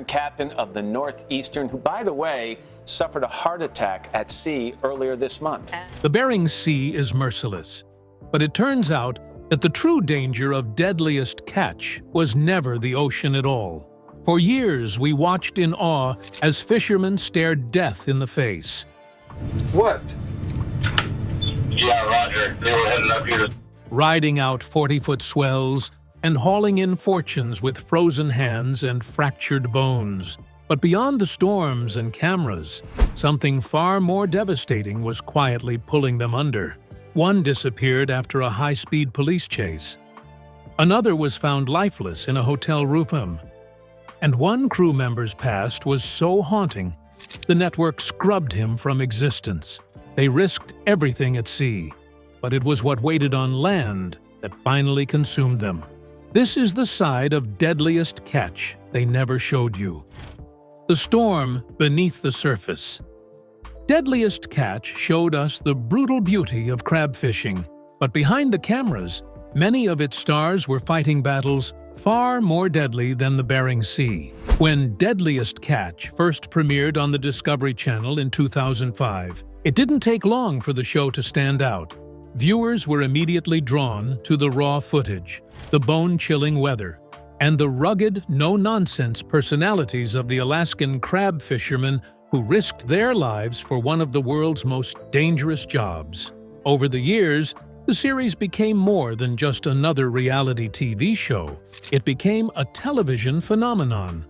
captain of the Northeastern, who, by the way, suffered a heart attack at sea earlier this month. The Bering Sea is merciless, but it turns out that the true danger of Deadliest Catch was never the ocean at all. For years, we watched in awe as fishermen stared death in the face. What? Yeah, Roger. They were heading up here. Riding out 40-foot swells and hauling in fortunes with frozen hands and fractured bones. But beyond the storms and cameras, something far more devastating was quietly pulling them under. One disappeared after a high-speed police chase. Another was found lifeless in a hotel room. And one crew member's past was so haunting, the network scrubbed him from existence. They risked everything at sea, but it was what waited on land that finally consumed them. This is the side of Deadliest Catch they never showed you. The storm beneath the surface. Deadliest Catch showed us the brutal beauty of crab fishing, but behind the cameras, many of its stars were fighting battles far more deadly than the Bering Sea. When Deadliest Catch first premiered on the Discovery Channel in 2005, it didn't take long for the show to stand out. Viewers were immediately drawn to the raw footage, the bone-chilling weather, and the rugged, no-nonsense personalities of the Alaskan crab fishermen who risked their lives for one of the world's most dangerous jobs. Over the years, the series became more than just another reality TV show. It became a television phenomenon.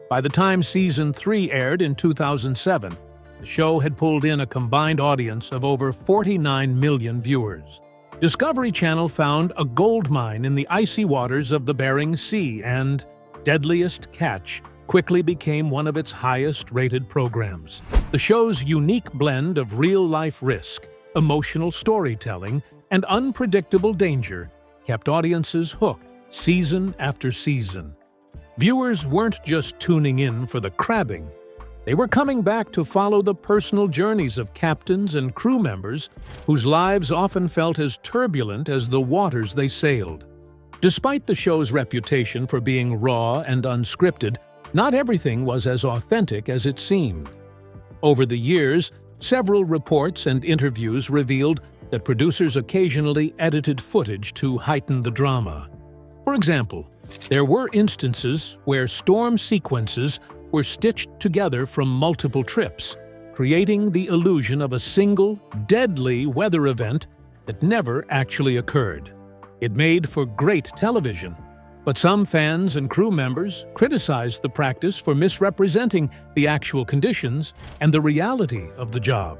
By the time Season 3 aired in 2007, the show had pulled in a combined audience of over 49 million viewers. Discovery Channel found a goldmine in the icy waters of the Bering Sea, and Deadliest Catch quickly became one of its highest-rated programs. The show's unique blend of real-life risk, emotional storytelling, and unpredictable danger kept audiences hooked season after season. Viewers weren't just tuning in for the crabbing. They were coming back to follow the personal journeys of captains and crew members whose lives often felt as turbulent as the waters they sailed. Despite the show's reputation for being raw and unscripted, not everything was as authentic as it seemed. Over the years, several reports and interviews revealed that producers occasionally edited footage to heighten the drama. For example, there were instances where storm sequences were stitched together from multiple trips, creating the illusion of a single, deadly weather event that never actually occurred. It made for great television, but some fans and crew members criticized the practice for misrepresenting the actual conditions and the reality of the job.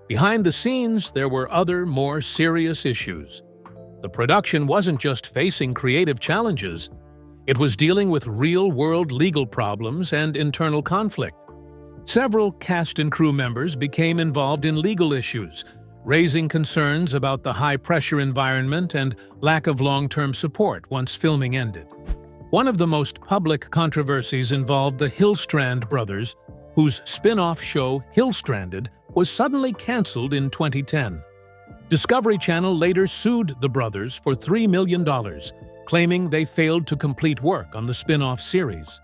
Behind the scenes, there were other, more serious issues. The production wasn't just facing creative challenges, it was dealing with real-world legal problems and internal conflict. Several cast and crew members became involved in legal issues, raising concerns about the high-pressure environment and lack of long-term support once filming ended. One of the most public controversies involved the Hillstrand brothers, whose spin-off show Hillstranded was suddenly canceled in 2010. Discovery Channel later sued the brothers for $3 million, claiming they failed to complete work on the spin-off series.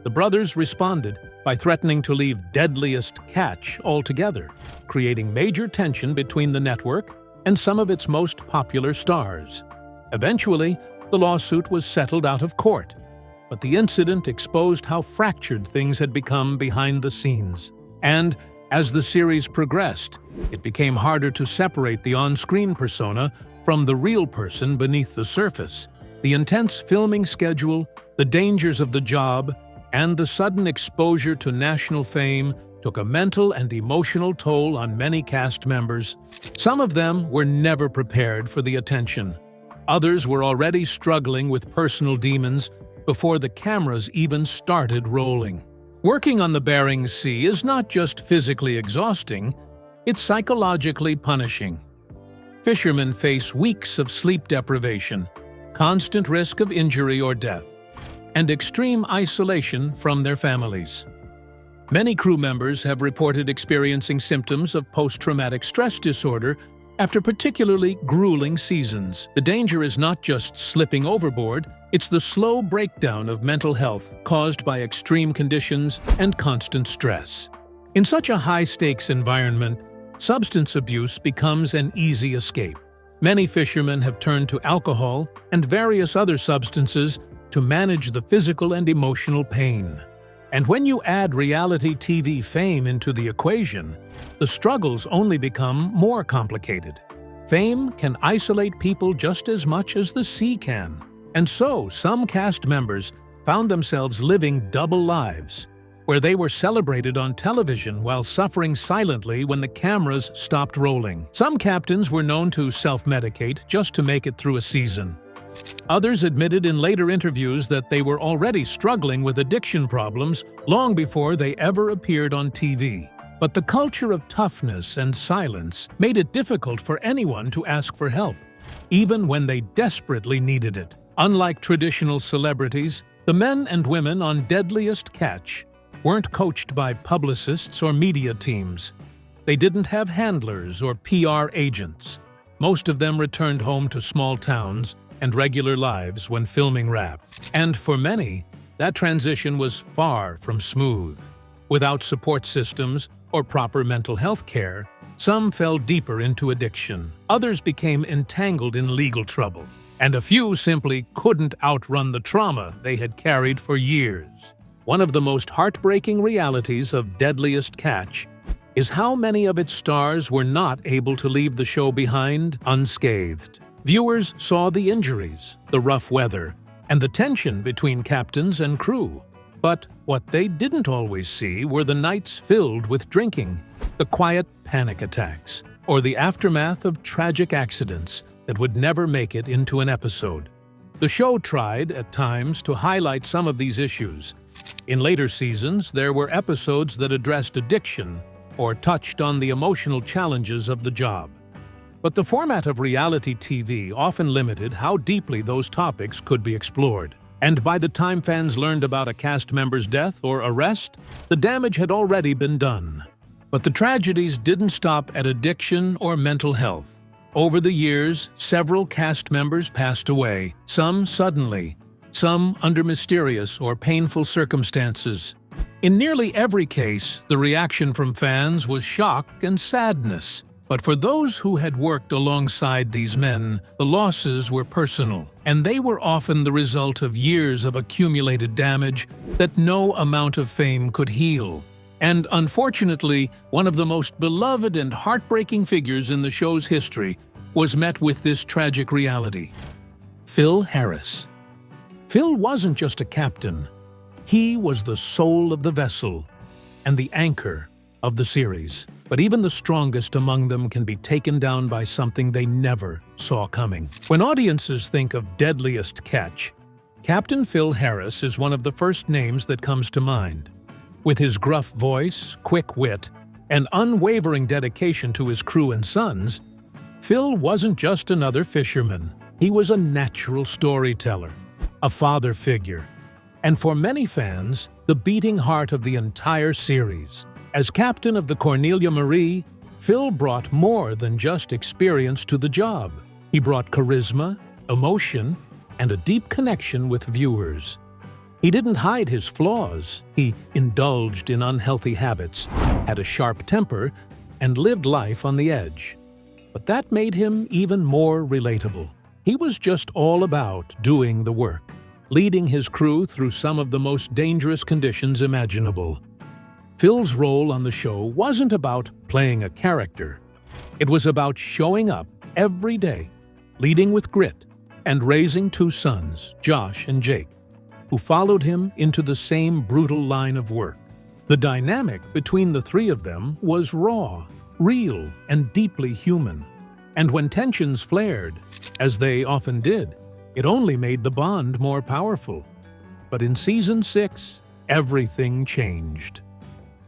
The brothers responded by threatening to leave Deadliest Catch altogether, creating major tension between the network and some of its most popular stars. Eventually, the lawsuit was settled out of court, but the incident exposed how fractured things had become behind the scenes. And as the series progressed, it became harder to separate the on-screen persona from the real person beneath the surface. The intense filming schedule, the dangers of the job, and the sudden exposure to national fame took a mental and emotional toll on many cast members. Some of them were never prepared for the attention. Others were already struggling with personal demons before the cameras even started rolling. Working on the Bering Sea is not just physically exhausting, it's psychologically punishing. Fishermen face weeks of sleep deprivation, constant risk of injury or death, and extreme isolation from their families. Many crew members have reported experiencing symptoms of post-traumatic stress disorder After particularly grueling seasons, the danger is not just slipping overboard, it's the slow breakdown of mental health caused by extreme conditions and constant stress. In such a high-stakes environment, substance abuse becomes an easy escape. Many fishermen have turned to alcohol and various other substances to manage the physical and emotional pain. And when you add reality TV fame into the equation, the struggles only become more complicated. Fame can isolate people just as much as the sea can. And so, some cast members found themselves living double lives, where they were celebrated on television while suffering silently when the cameras stopped rolling. Some captains were known to self-medicate just to make it through a season. Others admitted in later interviews that they were already struggling with addiction problems long before they ever appeared on TV. But the culture of toughness and silence made it difficult for anyone to ask for help, even when they desperately needed it. Unlike traditional celebrities, the men and women on Deadliest Catch weren't coached by publicists or media teams. They didn't have handlers or PR agents. Most of them returned home to small towns and regular lives when filming wrapped. And for many, that transition was far from smooth. Without support systems or proper mental health care, some fell deeper into addiction. Others became entangled in legal trouble. And a few simply couldn't outrun the trauma they had carried for years. One of the most heartbreaking realities of Deadliest Catch is how many of its stars were not able to leave the show behind unscathed. Viewers saw the injuries, the rough weather, and the tension between captains and crew. But what they didn't always see were the nights filled with drinking, the quiet panic attacks, or the aftermath of tragic accidents that would never make it into an episode. The show tried, at times, to highlight some of these issues. In later seasons, there were episodes that addressed addiction or touched on the emotional challenges of the job. But the format of reality TV often limited how deeply those topics could be explored. And by the time fans learned about a cast member's death or arrest, the damage had already been done. But the tragedies didn't stop at addiction or mental health. Over the years, several cast members passed away, some suddenly, some under mysterious or painful circumstances. In nearly every case, the reaction from fans was shock and sadness. But for those who had worked alongside these men, the losses were personal, and they were often the result of years of accumulated damage that no amount of fame could heal. And unfortunately, one of the most beloved and heartbreaking figures in the show's history was met with this tragic reality: Phil Harris. Phil wasn't just a captain. He was the soul of the vessel and the anchor of the series. But even the strongest among them can be taken down by something they never saw coming. When audiences think of Deadliest Catch, Captain Phil Harris is one of the first names that comes to mind. With his gruff voice, quick wit, and unwavering dedication to his crew and sons, Phil wasn't just another fisherman. He was a natural storyteller, a father figure, and for many fans, the beating heart of the entire series. As captain of the Cornelia Marie, Phil brought more than just experience to the job. He brought charisma, emotion, and a deep connection with viewers. He didn't hide his flaws. He indulged in unhealthy habits, had a sharp temper, and lived life on the edge. But that made him even more relatable. He was just all about doing the work, leading his crew through some of the most dangerous conditions imaginable. Phil's role on the show wasn't about playing a character. It was about showing up every day, leading with grit, and raising two sons, Josh and Jake, who followed him into the same brutal line of work. The dynamic between the three of them was raw, real, and deeply human. And when tensions flared, as they often did, it only made the bond more powerful. But in Season 6, everything changed.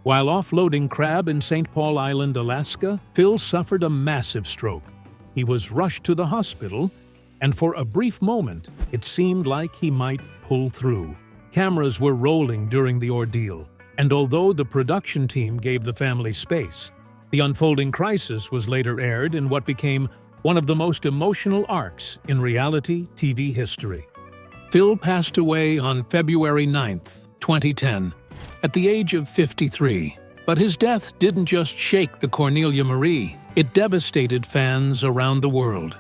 While offloading crab in St. Paul Island, Alaska, Phil suffered a massive stroke. He was rushed to the hospital, and for a brief moment, it seemed like he might pull through. Cameras were rolling during the ordeal, and although the production team gave the family space, The unfolding crisis was later aired in what became one of the most emotional arcs in reality TV history. Phil passed away on February 9, 2010, at the age of 53. But his death didn't just shake the Cornelia Marie, it devastated fans around the world.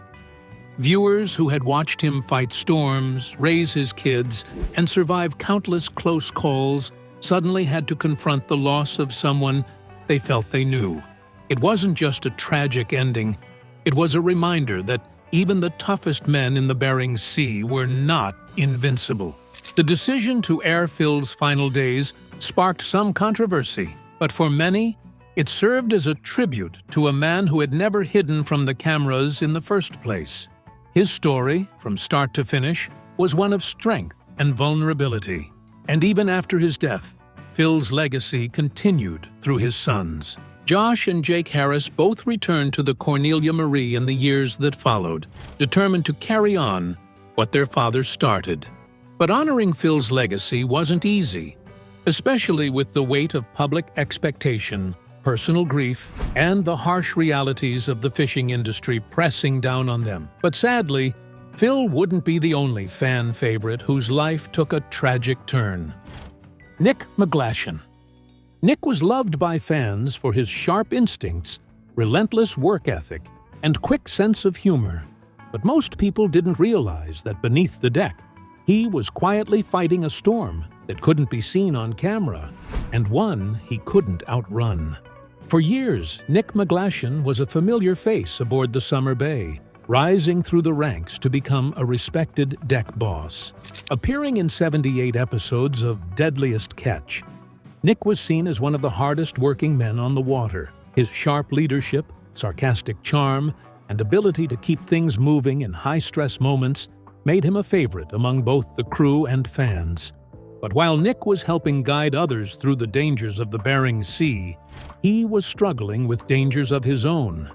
Viewers who had watched him fight storms, raise his kids, and survive countless close calls suddenly had to confront the loss of someone they felt they knew. It wasn't just a tragic ending, it was a reminder that even the toughest men in the Bering Sea were not invincible. The decision to air Phil's final days sparked some controversy, but for many, it served as a tribute to a man who had never hidden from the cameras in the first place. His story, from start to finish, was one of strength and vulnerability. And even after his death, Phil's legacy continued through his sons. Josh and Jake Harris both returned to the Cornelia Marie in the years that followed, determined to carry on what their father started. But honoring Phil's legacy wasn't easy, especially with the weight of public expectation, personal grief, and the harsh realities of the fishing industry pressing down on them. But sadly, Phil wouldn't be the only fan favorite whose life took a tragic turn. Nick McGlashan. Nick was loved by fans for his sharp instincts, relentless work ethic, and quick sense of humor. But most people didn't realize that beneath the deck, he was quietly fighting a storm that couldn't be seen on camera, and one he couldn't outrun. For years, Nick McGlashan was a familiar face aboard the Summer Bay, rising through the ranks to become a respected deck boss. Appearing in 78 episodes of Deadliest Catch, Nick was seen as one of the hardest-working men on the water. His sharp leadership, sarcastic charm, and ability to keep things moving in high-stress moments made him a favorite among both the crew and fans. But while Nick was helping guide others through the dangers of the Bering Sea, he was struggling with dangers of his own: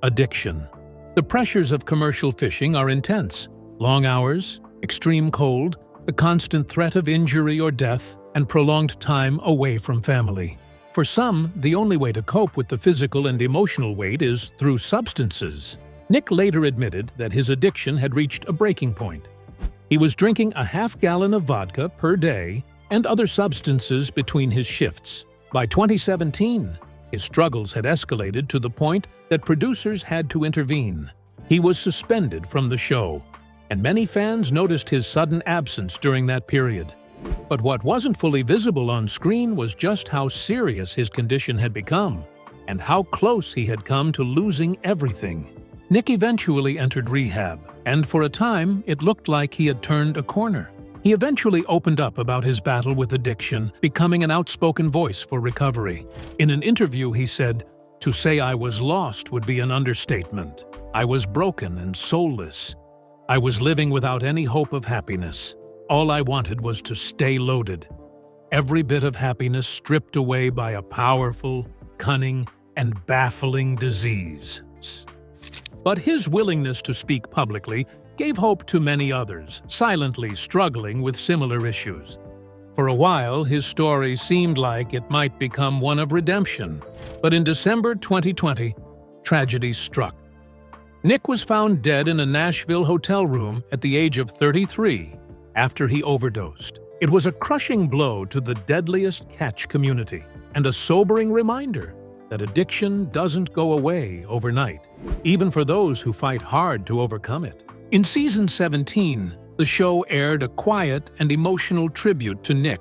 addiction. The pressures of commercial fishing are intense. Long hours, extreme cold, the constant threat of injury or death, and prolonged time away from family. For some, the only way to cope with the physical and emotional weight is through substances. Nick later admitted that his addiction had reached a breaking point. He was drinking a half-gallon of vodka per day and other substances between his shifts. By 2017, his struggles had escalated to the point that producers had to intervene. He was suspended from the show, and many fans noticed his sudden absence during that period. But what wasn't fully visible on screen was just how serious his condition had become, and how close he had come to losing everything. Nick eventually entered rehab, and for a time, it looked like he had turned a corner. He eventually opened up about his battle with addiction, becoming an outspoken voice for recovery. In an interview, he said, "To say I was lost would be an understatement. I was broken and soulless. I was living without any hope of happiness. All I wanted was to stay loaded. Every bit of happiness stripped away by a powerful, cunning, and baffling disease." But his willingness to speak publicly gave hope to many others, silently struggling with similar issues. For a while, his story seemed like it might become one of redemption. But in December 2020, tragedy struck. Nick was found dead in a Nashville hotel room at the age of 33 after he overdosed. It was a crushing blow to the Deadliest Catch community and a sobering reminder that addiction doesn't go away overnight, even for those who fight hard to overcome it. In Season 17, the show aired a quiet and emotional tribute to Nick,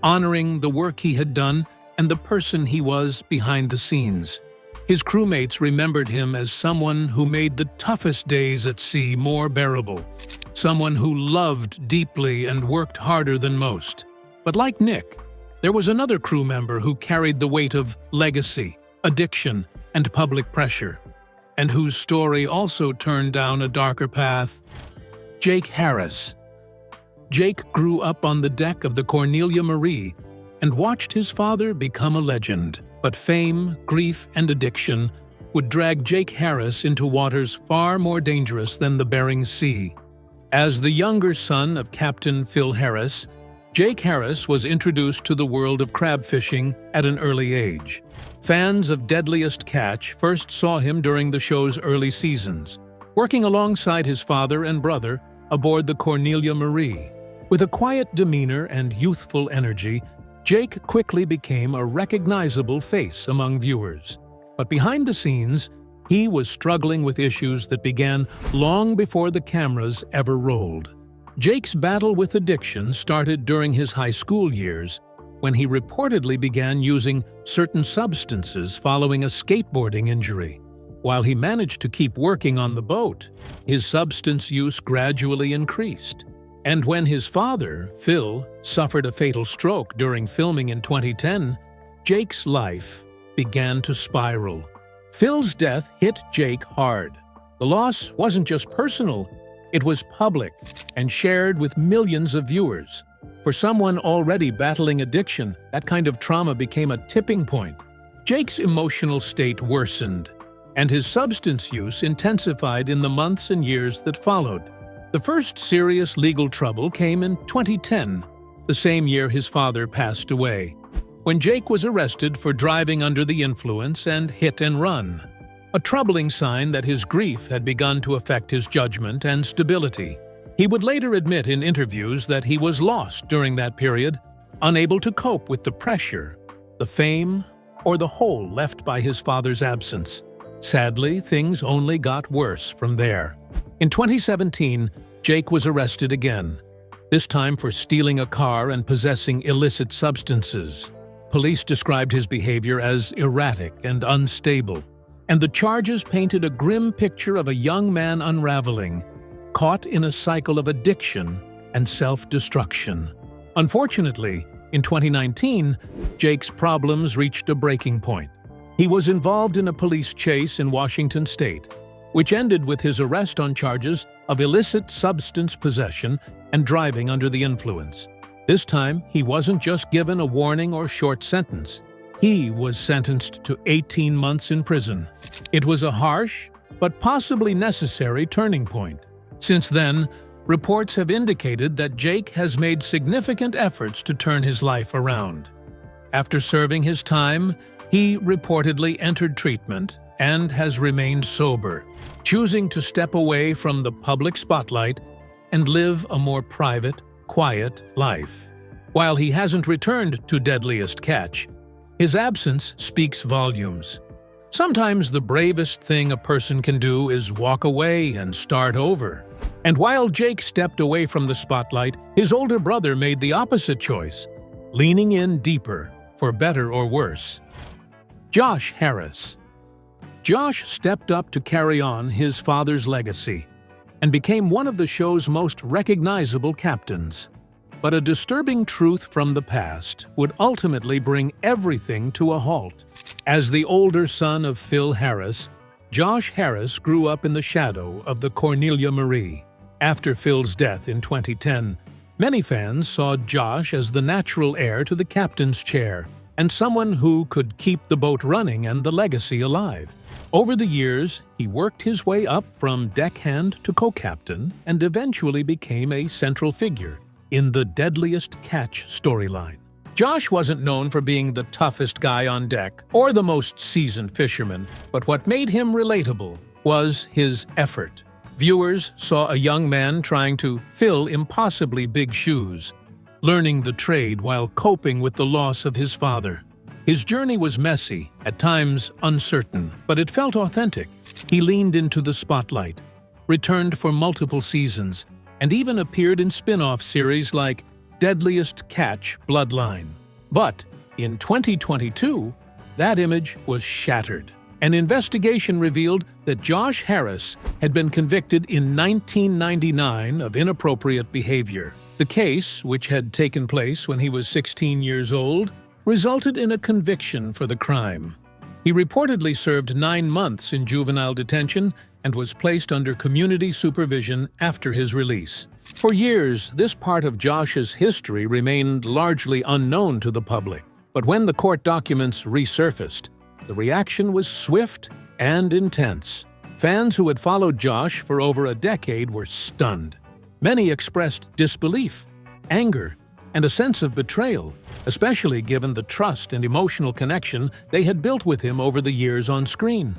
honoring the work he had done and the person he was behind the scenes. His crewmates remembered him as someone who made the toughest days at sea more bearable, someone who loved deeply and worked harder than most. But like Nick, there was another crew member who carried the weight of legacy, addiction, and public pressure, and whose story also turned down a darker path: Jake Harris. Jake grew up on the deck of the Cornelia Marie and watched his father become a legend. But fame, grief, and addiction would drag Jake Harris into waters far more dangerous than the Bering Sea. As the younger son of Captain Phil Harris, Jake Harris was introduced to the world of crab fishing at an early age. Fans of Deadliest Catch first saw him during the show's early seasons, working alongside his father and brother aboard the Cornelia Marie. With a quiet demeanor and youthful energy, Jake quickly became a recognizable face among viewers. But behind the scenes, he was struggling with issues that began long before the cameras ever rolled. Jake's battle with addiction started during his high school years, when he reportedly began using certain substances following a skateboarding injury. While he managed to keep working on the boat, his substance use gradually increased. And when his father, Phil, suffered a fatal stroke during filming in 2010, Jake's life began to spiral. Phil's death hit Jake hard. The loss wasn't just personal, it was public and shared with millions of viewers. For someone already battling addiction, that kind of trauma became a tipping point. Jake's emotional state worsened, and his substance use intensified in the months and years that followed. The first serious legal trouble came in 2010, the same year his father passed away, when Jake was arrested for driving under the influence and hit and run, a troubling sign that his grief had begun to affect his judgment and stability. He would later admit in interviews that he was lost during that period, unable to cope with the pressure, the fame, or the hole left by his father's absence. Sadly, things only got worse from there. In 2017, Jake was arrested again, this time for stealing a car and possessing illicit substances. Police described his behavior as erratic and unstable, and the charges painted a grim picture of a young man unraveling, caught in a cycle of addiction and self-destruction. Unfortunately, in 2019, Jake's problems reached a breaking point. He was involved in a police chase in Washington state, which ended with his arrest on charges of illicit substance possession and driving under the influence. This time, he wasn't just given a warning or short sentence. He was sentenced to 18 months in prison. It was a harsh, but possibly necessary turning point. Since then, reports have indicated that Jake has made significant efforts to turn his life around. After serving his time, he reportedly entered treatment and has remained sober, choosing to step away from the public spotlight and live a more private, quiet life. While he hasn't returned to Deadliest Catch, his absence speaks volumes. Sometimes the bravest thing a person can do is walk away and start over. And while Jake stepped away from the spotlight, his older brother made the opposite choice, leaning in deeper, for better or worse. Josh Harris. Josh stepped up to carry on his father's legacy and became one of the show's most recognizable captains. But a disturbing truth from the past would ultimately bring everything to a halt. As the older son of Phil Harris, Josh Harris grew up in the shadow of the Cornelia Marie. After Phil's death in 2010, many fans saw Josh as the natural heir to the captain's chair and someone who could keep the boat running and the legacy alive. Over the years, he worked his way up from deckhand to co-captain and eventually became a central figure in the Deadliest Catch storyline. Josh wasn't known for being the toughest guy on deck or the most seasoned fisherman, but what made him relatable was his effort. Viewers saw a young man trying to fill impossibly big shoes, learning the trade while coping with the loss of his father. His journey was messy, at times uncertain, but it felt authentic. He leaned into the spotlight, returned for multiple seasons, and even appeared in spin-off series like Deadliest Catch Bloodline. But in 2022, that image was shattered. An investigation revealed that Josh Harris had been convicted in 1999 of inappropriate behavior. The case, which had taken place when he was 16 years old, resulted in a conviction for the crime. He reportedly served 9 months in juvenile detention and was placed under community supervision after his release. For years, this part of Josh's history remained largely unknown to the public. But when the court documents resurfaced, the reaction was swift and intense. Fans who had followed Josh for over a decade were stunned. Many expressed disbelief, anger, and a sense of betrayal, especially given the trust and emotional connection they had built with him over the years on screen.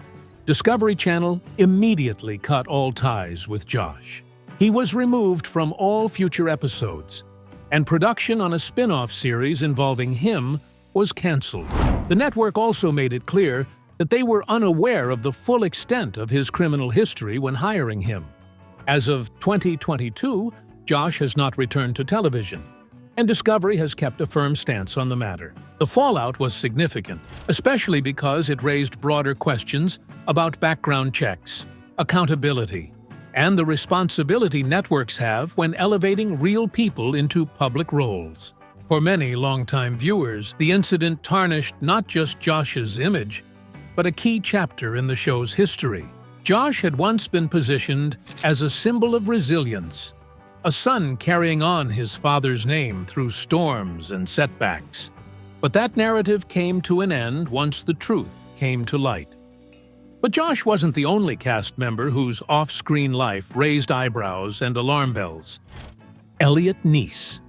Discovery Channel immediately cut all ties with Josh. He was removed from all future episodes, and production on a spin-off series involving him was cancelled. The network also made it clear that they were unaware of the full extent of his criminal history when hiring him. As of 2022, Josh has not returned to television, and Discovery has kept a firm stance on the matter. The fallout was significant, especially because it raised broader questions about background checks, accountability, and the responsibility networks have when elevating real people into public roles. For many longtime viewers, the incident tarnished not just Josh's image, but a key chapter in the show's history. Josh had once been positioned as a symbol of resilience, a son carrying on his father's name through storms and setbacks. But that narrative came to an end once the truth came to light. But Josh wasn't the only cast member whose off-screen life raised eyebrows and alarm bells. Elliot Nice.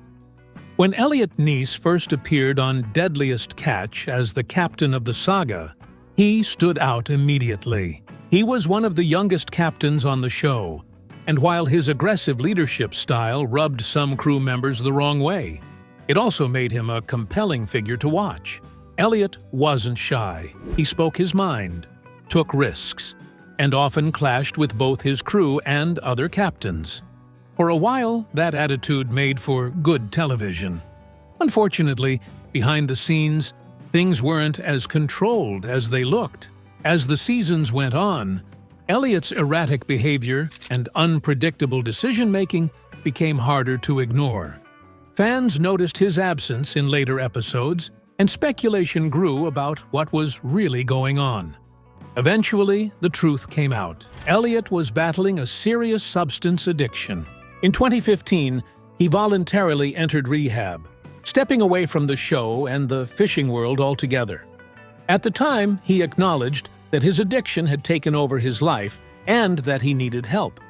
When Elliot Nice first appeared on Deadliest Catch as the captain of the saga, he stood out immediately. He was one of the youngest captains on the show, and while his aggressive leadership style rubbed some crew members the wrong way, it also made him a compelling figure to watch. Elliot wasn't shy. He spoke his mind, took risks, and often clashed with both his crew and other captains. For a while, that attitude made for good television. Unfortunately, behind the scenes, things weren't as controlled as they looked. As the seasons went on, Elliot's erratic behavior and unpredictable decision-making became harder to ignore. Fans noticed his absence in later episodes, and speculation grew about what was really going on. Eventually, the truth came out. Elliot was battling a serious substance addiction. In 2015, he voluntarily entered rehab, stepping away from the show and the fishing world altogether. At the time, he acknowledged that his addiction had taken over his life and that he needed help.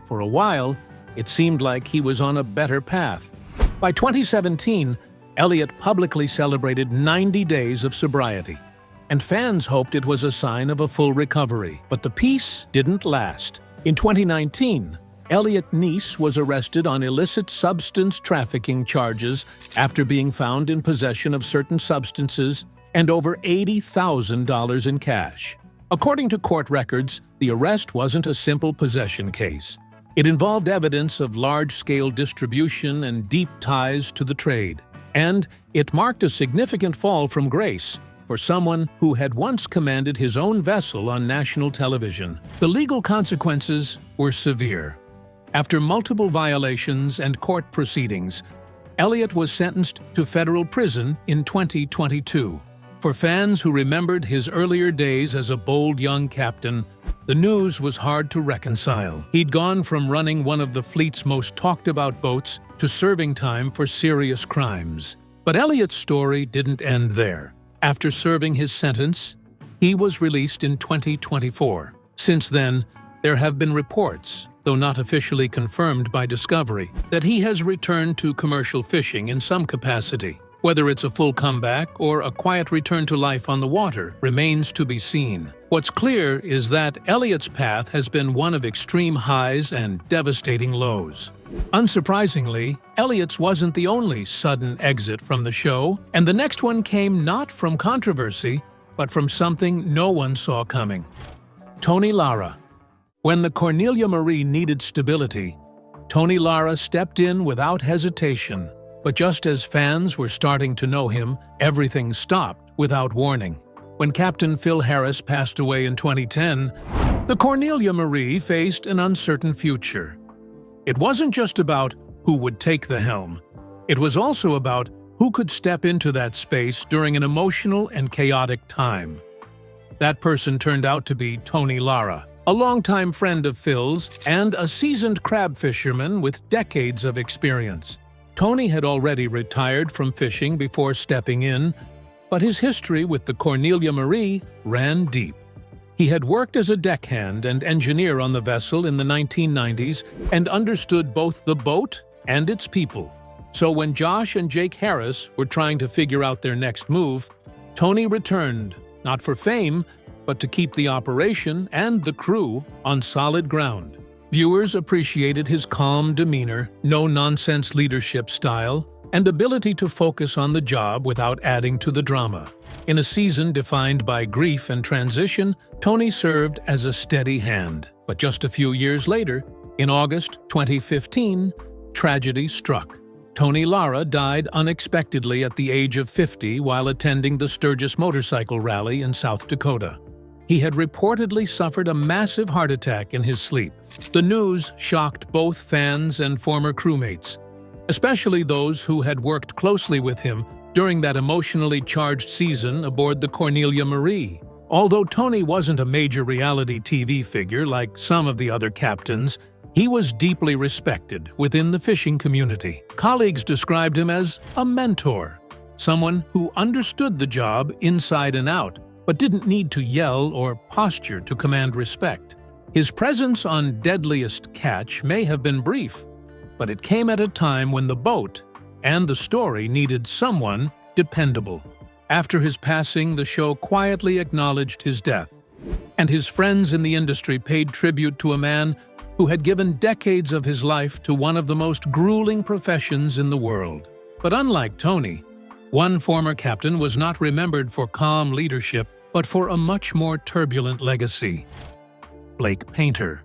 For a while, it seemed like he was on a better path. By 2017, Elliot publicly celebrated 90 days of sobriety, and fans hoped it was a sign of a full recovery. But the peace didn't last. In 2019, Elliot Nice was arrested on illicit substance trafficking charges after being found in possession of certain substances and over $80,000 in cash. According to court records, the arrest wasn't a simple possession case. It involved evidence of large-scale distribution and deep ties to the trade. And it marked a significant fall from grace for someone who had once commanded his own vessel on national television. The legal consequences were severe. After multiple violations and court proceedings, Elliot was sentenced to federal prison in 2022. For fans who remembered his earlier days as a bold young captain, the news was hard to reconcile. He'd gone from running one of the fleet's most talked-about boats to serving time for serious crimes. But Elliot's story didn't end there. After serving his sentence, he was released in 2024. Since then, there have been reports, though not officially confirmed by Discovery, that he has returned to commercial fishing in some capacity. Whether it's a full comeback or a quiet return to life on the water remains to be seen. What's clear is that Elliot's path has been one of extreme highs and devastating lows. Unsurprisingly, Elliot's wasn't the only sudden exit from the show, and the next one came not from controversy, but from something no one saw coming. Tony Lara. When the Cornelia Marie needed stability, Tony Lara stepped in without hesitation. But just as fans were starting to know him, everything stopped without warning. When Captain Phil Harris passed away in 2010, the Cornelia Marie faced an uncertain future. It wasn't just about who would take the helm. It was also about who could step into that space during an emotional and chaotic time. That person turned out to be Tony Lara, a longtime friend of Phil's and a seasoned crab fisherman with decades of experience. Tony had already retired from fishing before stepping in, but his history with the Cornelia Marie ran deep. He had worked as a deckhand and engineer on the vessel in the 1990s and understood both the boat and its people. So when Josh and Jake Harris were trying to figure out their next move, Tony returned, not for fame, but to keep the operation and the crew on solid ground. Viewers appreciated his calm demeanor, no-nonsense leadership style, and ability to focus on the job without adding to the drama. In a season defined by grief and transition, Tony served as a steady hand. But just a few years later, in August 2015, tragedy struck. Tony Lara died unexpectedly at the age of 50 while attending the Sturgis motorcycle rally in South Dakota. He had reportedly suffered a massive heart attack in his sleep. The news shocked both fans and former crewmates, especially those who had worked closely with him during that emotionally charged season aboard the Cornelia Marie. Although Tony wasn't a major reality TV figure like some of the other captains, he was deeply respected within the fishing community. Colleagues described him as a mentor, someone who understood the job inside and out, but didn't need to yell or posture to command respect. His presence on Deadliest Catch may have been brief, but it came at a time when the boat and the story needed someone dependable. After his passing, the show quietly acknowledged his death, and his friends in the industry paid tribute to a man who had given decades of his life to one of the most grueling professions in the world. But unlike Tony, one former captain was not remembered for calm leadership, but for a much more turbulent legacy: Blake Painter.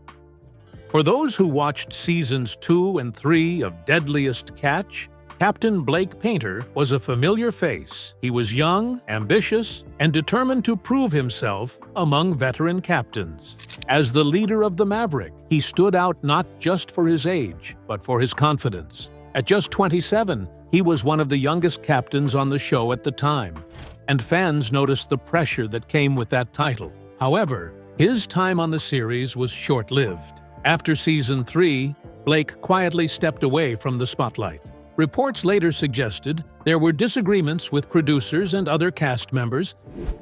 For those who watched seasons 2 and 3 of Deadliest Catch, Captain Blake Painter was a familiar face. He was young, ambitious, and determined to prove himself among veteran captains. As the leader of the Maverick, he stood out not just for his age, but for his confidence. At just 27, he was one of the youngest captains on the show at the time, and fans noticed the pressure that came with that title. However, his time on the series was short-lived. After season 3, Blake quietly stepped away from the spotlight. Reports later suggested there were disagreements with producers and other cast members,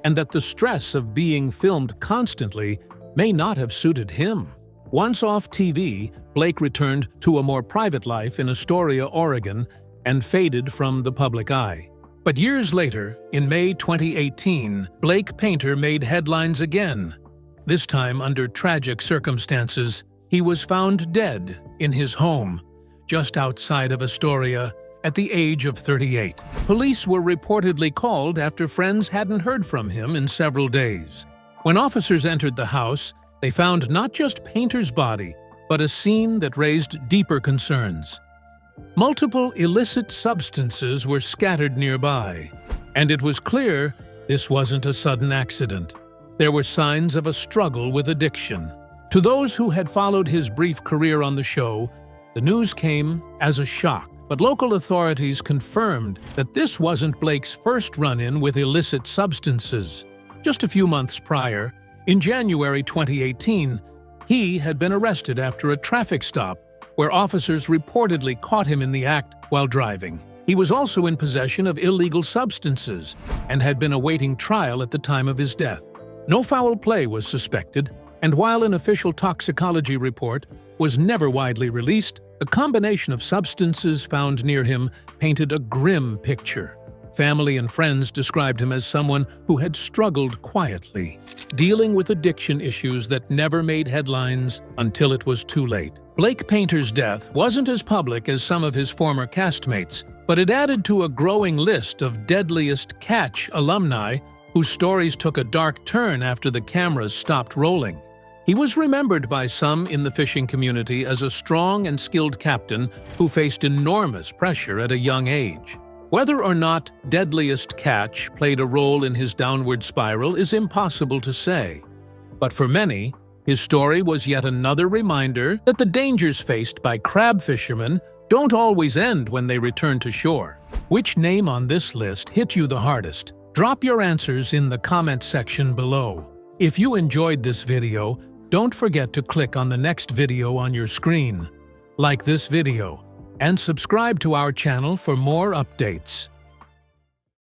and that the stress of being filmed constantly may not have suited him. Once off TV, Blake returned to a more private life in Astoria, Oregon, and faded from the public eye. But years later, in May 2018, Blake Painter made headlines again. This time under tragic circumstances. He was found dead in his home, just outside of Astoria, at the age of 38. Police were reportedly called after friends hadn't heard from him in several days. When officers entered the house, they found not just Painter's body, but a scene that raised deeper concerns. Multiple illicit substances were scattered nearby, and it was clear this wasn't a sudden accident. There were signs of a struggle with addiction. To those who had followed his brief career on the show, the news came as a shock, but local authorities confirmed that this wasn't Blake's first run-in with illicit substances. Just a few months prior, in January 2018, he had been arrested after a traffic stop where officers reportedly caught him in the act while driving. He was also in possession of illegal substances and had been awaiting trial at the time of his death. No foul play was suspected, and while an official toxicology report was never widely released, the combination of substances found near him painted a grim picture. Family and friends described him as someone who had struggled quietly, dealing with addiction issues that never made headlines until it was too late. Blake Painter's death wasn't as public as some of his former castmates, but it added to a growing list of Deadliest Catch alumni whose stories took a dark turn after the cameras stopped rolling. He was remembered by some in the fishing community as a strong and skilled captain who faced enormous pressure at a young age. Whether or not Deadliest Catch played a role in his downward spiral is impossible to say. But for many, his story was yet another reminder that the dangers faced by crab fishermen don't always end when they return to shore. Which name on this list hit you the hardest? Drop your answers in the comment section below. If you enjoyed this video, don't forget to click on the next video on your screen. Like this video, and subscribe to our channel for more updates.